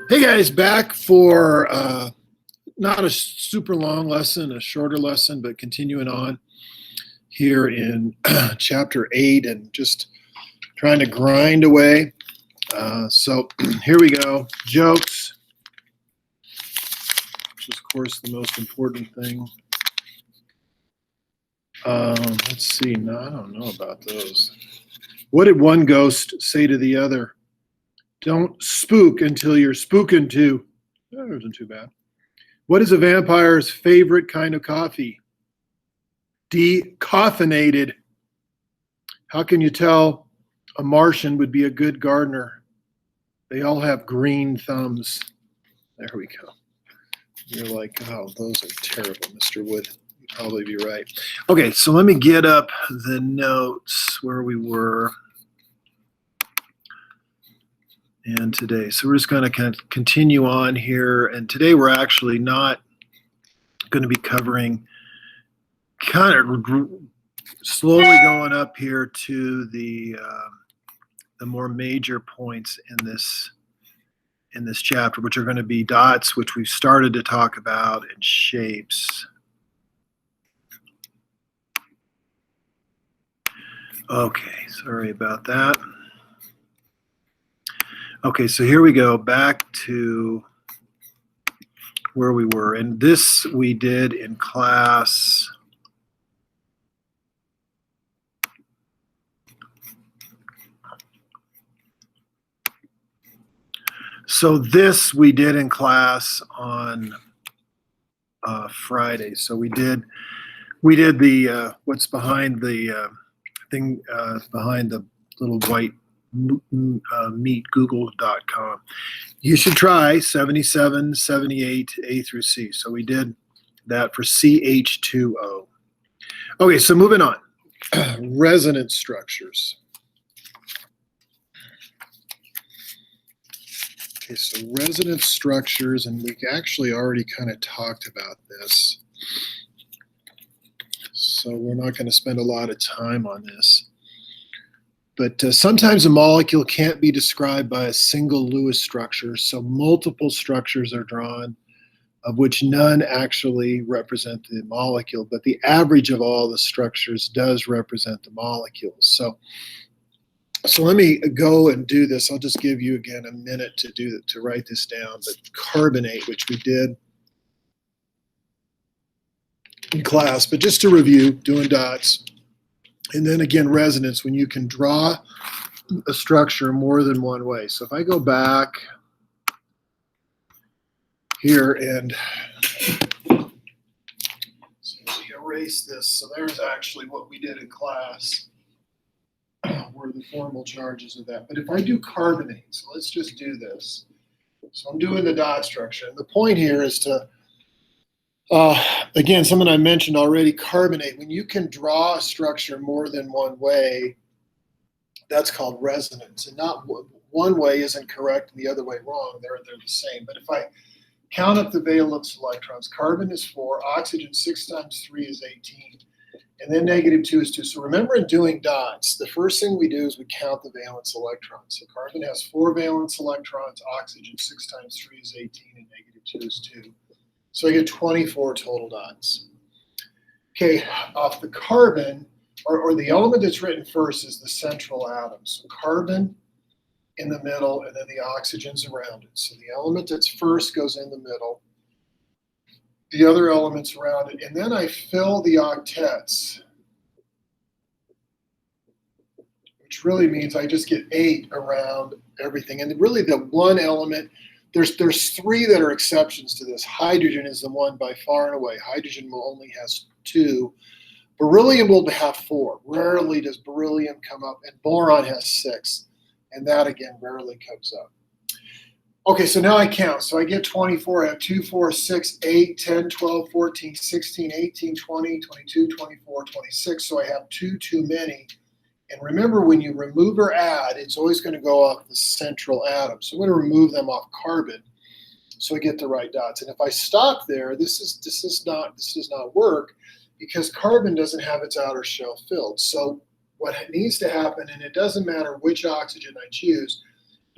Hey guys, back for not a super long lesson, a shorter lesson, but continuing on here in chapter 8 and just trying to grind away. So here we go. Jokes, which is, of course, the most important thing. Let's see. No, I don't know about those. What did one ghost say to the other? Don't spook until you're spooking to. That wasn't too bad. What is a vampire's favorite kind of coffee? Decaffeinated. How can you tell a Martian would be a good gardener? They all have green thumbs. There we go. You're like, oh, those are terrible, Mr. Wood. You'd probably be right. Okay, so let me get up the notes where we were. And today, so we're just going to continue on here. And today we're actually not going to be covering, kind of slowly going up here to the more major points in this chapter, which are going to be dots, which we've started to talk about, and shapes. Okay, sorry about that. Okay, so here we go, back to where we were. And this we did in class. So this we did in class on Friday. So we did the what's behind the thing behind the little white meet google.com. You should try 77, 78, A through C. So we did that for CH2O. Okay, so moving on. Resonance structures. Okay, so resonance structures, and we actually already kind of talked about this. So we're not going to spend a lot of time on this. But sometimes a molecule can't be described by a single Lewis structure, so multiple structures are drawn, of which none actually represent the molecule, but the average of all the structures does represent the molecules. So let me go and do this. I'll just give you again a minute to write this down. But carbonate, which we did in class, but just to review, doing dots. And then again, resonance, when you can draw a structure more than one way. So if I go back here and so let me erase this. So there's actually what we did in class, were the formal charges of that. But if I do carbonate, so let's just do this. So I'm doing the dot structure. And the point here is to again, something I mentioned already, carbonate. When you can draw a structure more than one way, that's called resonance. And not one way isn't correct and the other way wrong. They're the same. But if I count up the valence electrons, carbon is 4, oxygen 6 times 3 is 18, and then -2 is 2. So remember, in doing dots, the first thing we do is we count the valence electrons. So carbon has 4 valence electrons, oxygen 6 times 3 is 18, and -2 is 2. So I get 24 total dots. Okay, off the carbon, or the element that's written first is the central atom. So carbon in the middle, and then the oxygen's around it. So the element that's first goes in the middle, the other elements around it, and then I fill the octets, which really means I just get 8 around everything. And really the one element, there's 3 that are exceptions to this. Hydrogen is the one by far and away. Hydrogen only has 2. Beryllium will have 4. Rarely does beryllium come up, and boron has 6. And that, again, rarely comes up. Okay, so now I count. So I get 24. I have 2, 4, 6, 8, 10, 12, 14, 16, 18, 20, 22, 24, 26. So I have 2 too many. And remember, when you remove or add, it's always going to go off the central atom. So I'm going to remove them off carbon so I get the right dots. And if I stop there, this does not work because carbon doesn't have its outer shell filled. So what needs to happen, and it doesn't matter which oxygen I choose,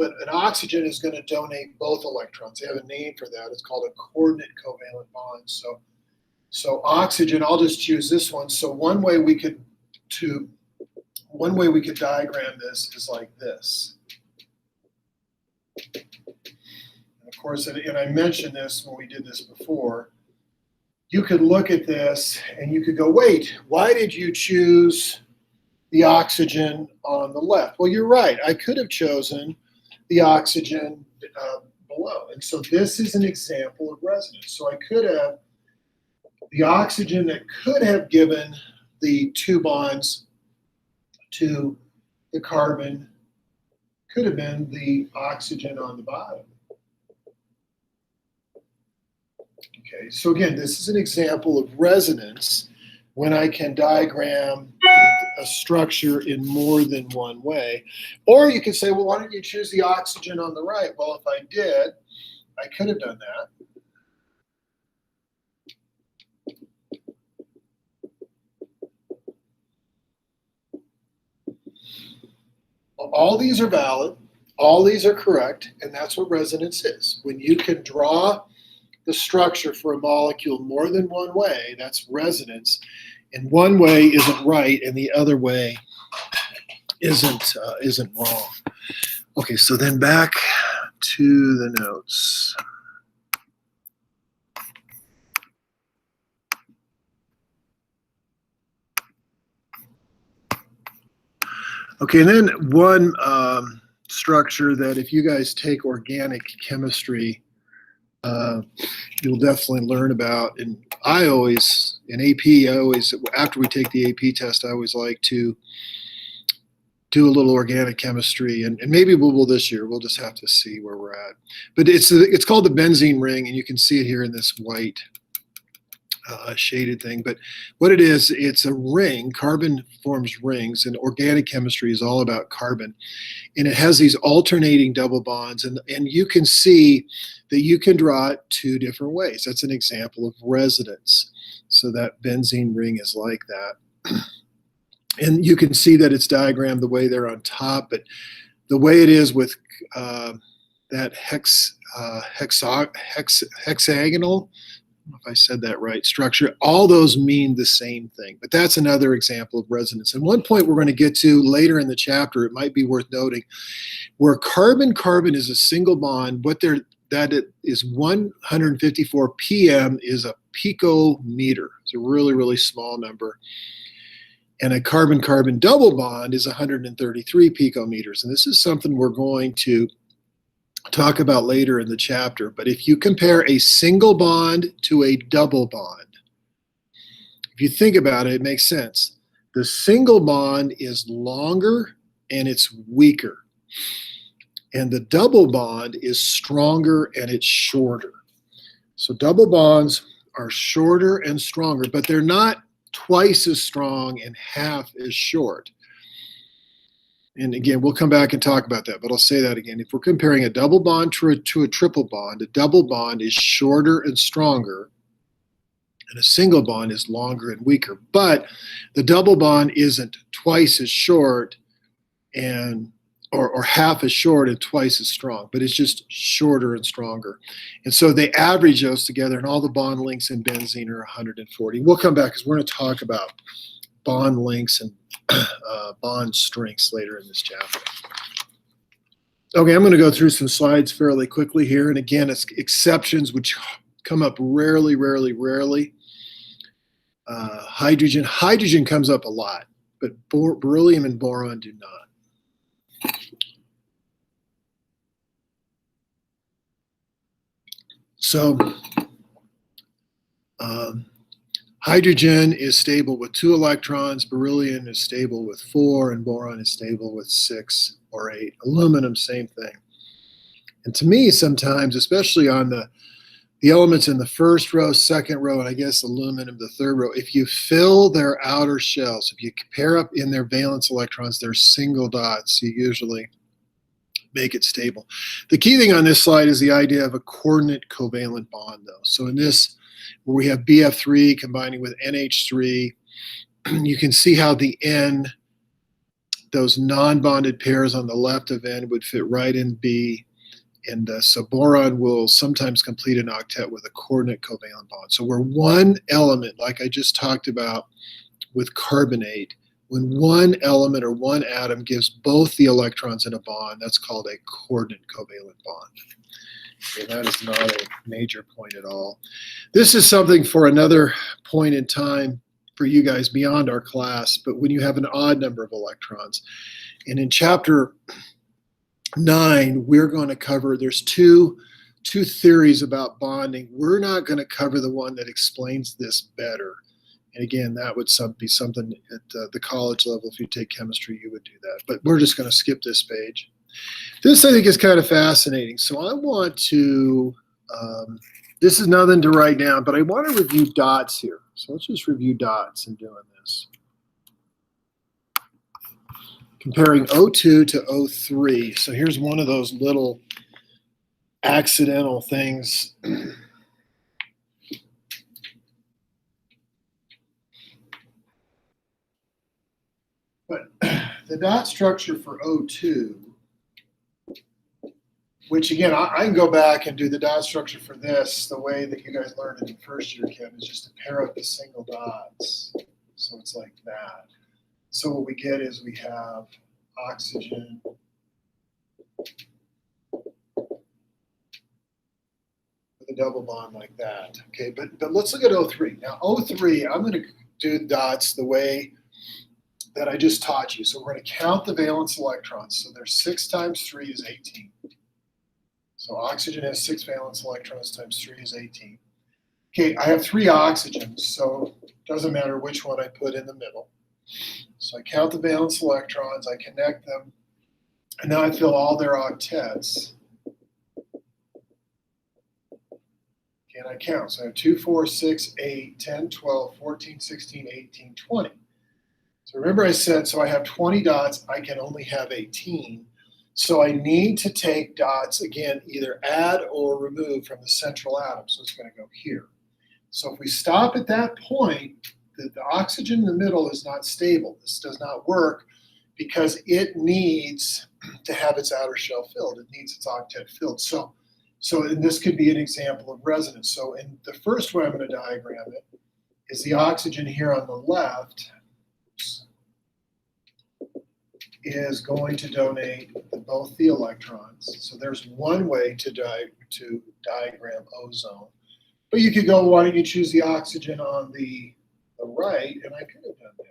but an oxygen is going to donate both electrons. They have a name for that. It's called a coordinate covalent bond. So oxygen, I'll just choose this one. So one way we could diagram this is like this. And of course, and I mentioned this when we did this before, you could look at this and you could go, wait, why did you choose the oxygen on the left? Well, you're right. I could have chosen the oxygen below. And so this is an example of resonance. So I could have the oxygen that could have given the 2 bonds to the carbon could have been the oxygen on the bottom. Okay, so again, this is an example of resonance when I can diagram a structure in more than one way. Or you could say, well, why don't you choose the oxygen on the right? Well, if I did, I could have done that. All these are valid, all these are correct, and that's what resonance is. When you can draw the structure for a molecule more than one way, that's resonance. And one way isn't right, and the other way isn't wrong. Okay, so then back to the notes. Okay, and then one structure that if you guys take organic chemistry, you'll definitely learn about. And I always, in AP, after we take the AP test, I always like to do a little organic chemistry, and maybe we will this year. We'll just have to see where we're at. But it's called the benzene ring, and you can see it here in this white shaded thing. But what it is, it's a ring. Carbon forms rings, and organic chemistry is all about carbon. And it has these alternating double bonds, and you can see that you can draw it 2 different ways. That's an example of resonance. So that benzene ring is like that. And you can see that it's diagrammed the way they're on top, but the way it is with that hexagonal, I don't know if I said that right, structure, all those mean the same thing. But that's another example of resonance. And one point we're going to get to later in the chapter, it might be worth noting, where carbon-carbon is a single bond, that it is 154 ppm is a picometer. It's a really, really small number. And a carbon-carbon double bond is 133 picometers. And this is something we're going to talk about later in the chapter. But if you compare a single bond to a double bond, if you think about it, it makes sense. The single bond is longer and it's weaker. And the double bond is stronger and it's shorter. So double bonds are shorter and stronger, but they're not twice as strong and half as short. And again, we'll come back and talk about that, but I'll say that again. If we're comparing a double bond to a triple bond, a double bond is shorter and stronger, and a single bond is longer and weaker. But the double bond isn't twice as short and or half as short and twice as strong, but it's just shorter and stronger. And so they average those together, and all the bond lengths in benzene are 140. We'll come back because we're going to talk about bond lengths and bond strengths later in this chapter. Okay, I'm going to go through some slides fairly quickly here. And again, it's exceptions which come up rarely. Hydrogen comes up a lot, but beryllium and boron do not. So hydrogen is stable with 2 electrons, beryllium is stable with 4, and boron is stable with 6 or 8. Aluminum, same thing. And to me, sometimes, especially on the elements in the first row, second row, and I guess aluminum, the third row, if you fill their outer shells, if you pair up in their valence electrons, they're single dots, you usually make it stable. The key thing on this slide is the idea of a coordinate covalent bond, though. So in this, where we have BF3 combining with NH3, you can see how the N those non-bonded pairs on the left of N would fit right in B. And so boron will sometimes complete an octet with a coordinate covalent bond. So where one element, like I just talked about with carbonate, when one element or one atom gives both the electrons in a bond, that's called a coordinate covalent bond. Okay, that is not a major point at all. This is something for another point in time for you guys beyond our class, but when you have an odd number of electrons. And in chapter 9, we're going to cover, there's two theories about bonding. We're not going to cover the one that explains this better. And again, that would be something at the college level. If you take chemistry, you would do that. But we're just going to skip this page. This, I think, is kind of fascinating. So I want to, this is nothing to write down, but I want to review dots here. So let's just review dots in doing this. Comparing O2 to O3. So here's one of those little accidental things. But the dot structure for O2, which again, I can go back and do the dot structure for this the way that you guys learned it in first year chem, is just to pair up the single dots. So it's like that. So what we get is we have oxygen with a double bond like that. Okay, but let's look at O3. Now O3, I'm going to do dots the way that I just taught you. So we're going to count the valence electrons. So there's 6 times 3 is 18. So oxygen has 6 valence electrons times 3 is 18. Okay, I have 3 oxygens, so it doesn't matter which one I put in the middle. So I count the valence electrons, I connect them, and now I fill all their octets. Okay, and I count. So I have 2, 4, 6, 8, 10, 12, 14, 16, 18, 20. So remember I said, so I have 20 dots, I can only have 18. So I need to take dots, again, either add or remove from the central atom. So it's going to go here. So if we stop at that point, the oxygen in the middle is not stable. This does not work because it needs to have its outer shell filled. It needs its octet filled. So and this could be an example of resonance. So in the first way I'm going to diagram it is the oxygen here on the left is going to donate both the electrons. So there's one way to diagram ozone. But you could go, why don't you choose the oxygen on the right? And I could have done that.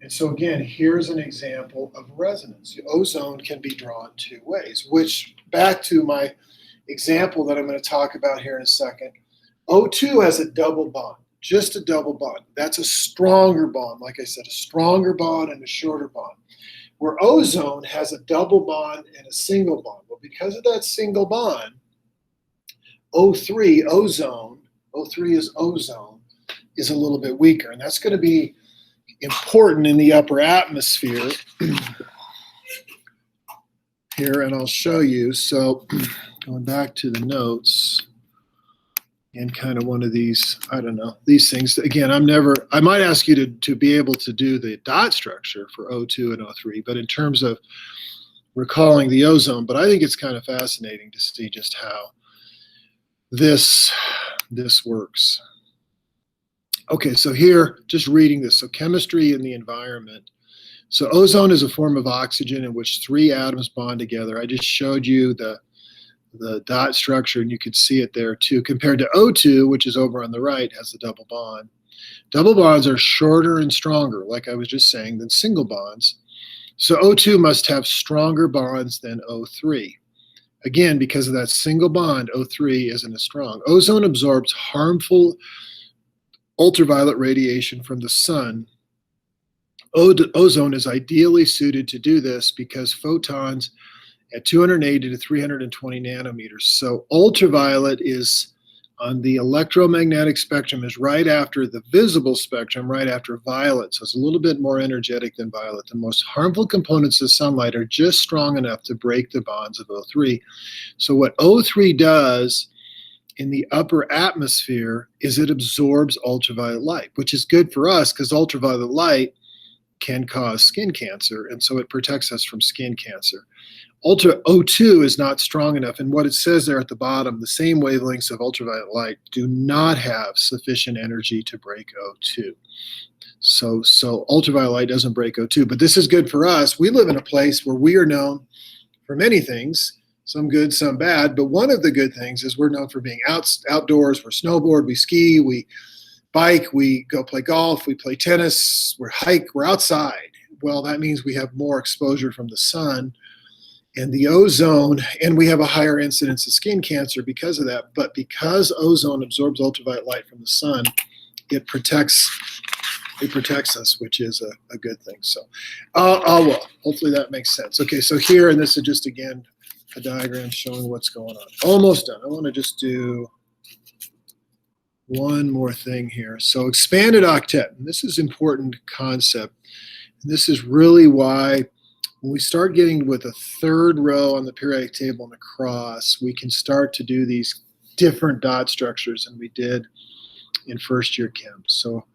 And so again, here's an example of resonance. Ozone can be drawn 2 ways, which back to my example that I'm going to talk about here in a second. O2 has a double bond. Just a double bond. That's a stronger bond. Like I said, a stronger bond and a shorter bond. Where ozone has a double bond and a single bond. Well, because of that single bond, O3, ozone, O3 is ozone, is a little bit weaker. And that's going to be important in the upper atmosphere here, and I'll show you. So going back to the notes. And kind of one of these, I don't know, these things. Again, I might ask you to be able to do the dot structure for O2 and O3, but in terms of recalling the ozone, but I think it's kind of fascinating to see just how this works. Okay, so here, just reading this. So chemistry and the environment. So ozone is a form of oxygen in which 3 atoms bond together. I just showed you the dot structure, and you could see it there too, compared to O2, which is over on the right, has the double bond. Double bonds are shorter and stronger, like I was just saying, than single bonds. So O2 must have stronger bonds than O3. Again, because of that single bond, O3 isn't as strong. Ozone absorbs harmful ultraviolet radiation from the sun. Ozone is ideally suited to do this because photons at 280 to 320 nanometers. So ultraviolet is on the electromagnetic spectrum, is right after the visible spectrum, right after violet. So it's a little bit more energetic than violet. The most harmful components of sunlight are just strong enough to break the bonds of O3. So what O3 does in the upper atmosphere is it absorbs ultraviolet light, which is good for us because ultraviolet light can cause skin cancer, and so it protects us from skin cancer. O2 is not strong enough, and what it says there at the bottom, the same wavelengths of ultraviolet light do not have sufficient energy to break O2. So ultraviolet light doesn't break O2, but this is good for us. We live in a place where we are known for many things, some good, some bad, but one of the good things is we're known for being outdoors. We snowboard, we ski, we bike, we go play golf, we play tennis, we hike, we're outside. Well, that means we have more exposure from the sun and the ozone, and we have a higher incidence of skin cancer because of that. But because ozone absorbs ultraviolet light from the sun, it protects us, which is a good thing. So, well, hopefully that makes sense. Okay, so here, and this is just, again, a diagram showing what's going on. Almost done. I want to just do one more thing here. So expanded octet, and this is an important concept. And this is really why when we start getting with a third row on the periodic table and across, we can start to do these different dot structures than we did in first year chem. So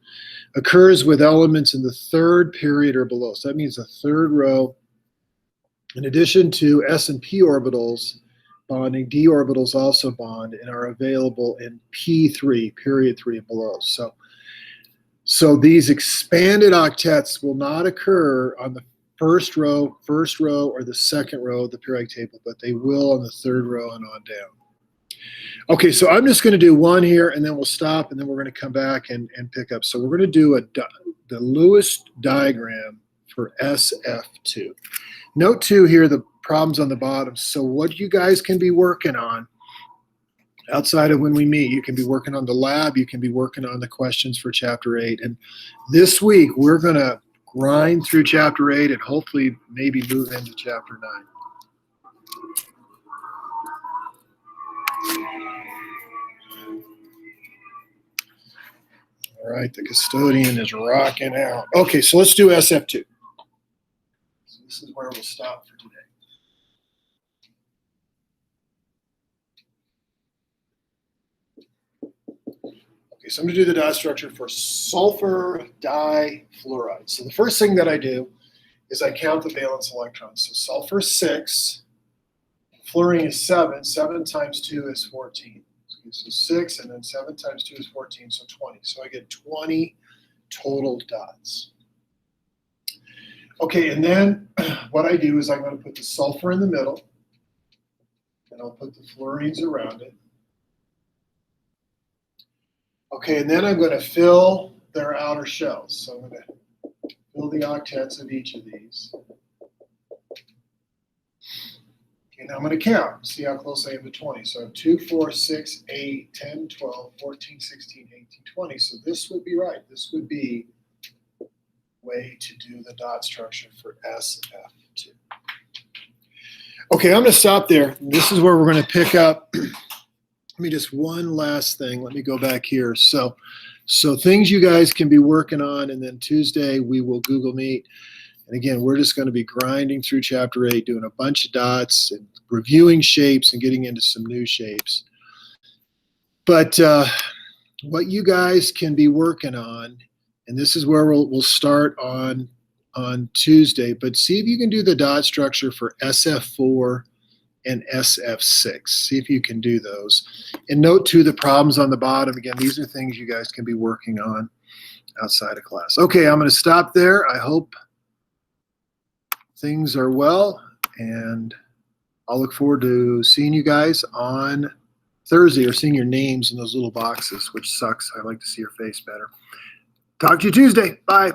occurs with elements in the third period or below. So that means the third row. In addition to S and P orbitals bonding, D orbitals also bond and are available in P3, period 3 and below. So these expanded octets will not occur on the first row, or the second row of the periodic table, but they will on the third row and on down. Okay, so I'm just going to do one here, and then we'll stop, and then we're going to come back and pick up. So we're going to do the Lewis diagram for SF2. Note too here the problems on the bottom. So what you guys can be working on outside of when we meet, you can be working on the lab, you can be working on the questions for Chapter 8. And this week we're going to grind through Chapter 8 and hopefully maybe move into Chapter 9. All right, the custodian is rocking out. Okay, so let's do SF2. So this is where we'll stop for today. Okay, so I'm going to do the dot structure for sulfur difluoride. So the first thing that I do is I count the valence electrons. So sulfur 6, fluorine is 7. 7 times 2 is 14. So 6, and then 7 times 2 is 14, so 20. So I get 20 total dots. Okay, and then what I do is I'm going to put the sulfur in the middle, and I'll put the fluorines around it. Okay, and then I'm going to fill their outer shells. So I'm going to fill the octets of each of these. Okay, now I'm going to count, see how close I am to 20. So I have 2, 4, 6, 8, 10, 12, 14, 16, 18, 20. So this would be right. This would be a way to do the dot structure for SF2. Okay, I'm going to stop there. This is where we're going to pick up. Let me just one last thing. Let me go back here. So things you guys can be working on, and then Tuesday we will Google Meet. And again, we're just going to be grinding through Chapter 8, doing a bunch of dots and reviewing shapes and getting into some new shapes. But what you guys can be working on, and this is where we'll start on Tuesday, but see if you can do the dot structure for SF4 and SF6. See if you can do those. And note too the problems on the bottom. Again, these are things you guys can be working on outside of class. Okay, I'm going to stop there. I hope things are well, and I'll look forward to seeing you guys on Thursday, or seeing your names in those little boxes, which sucks. I like to see your face better. Talk to you Tuesday. Bye.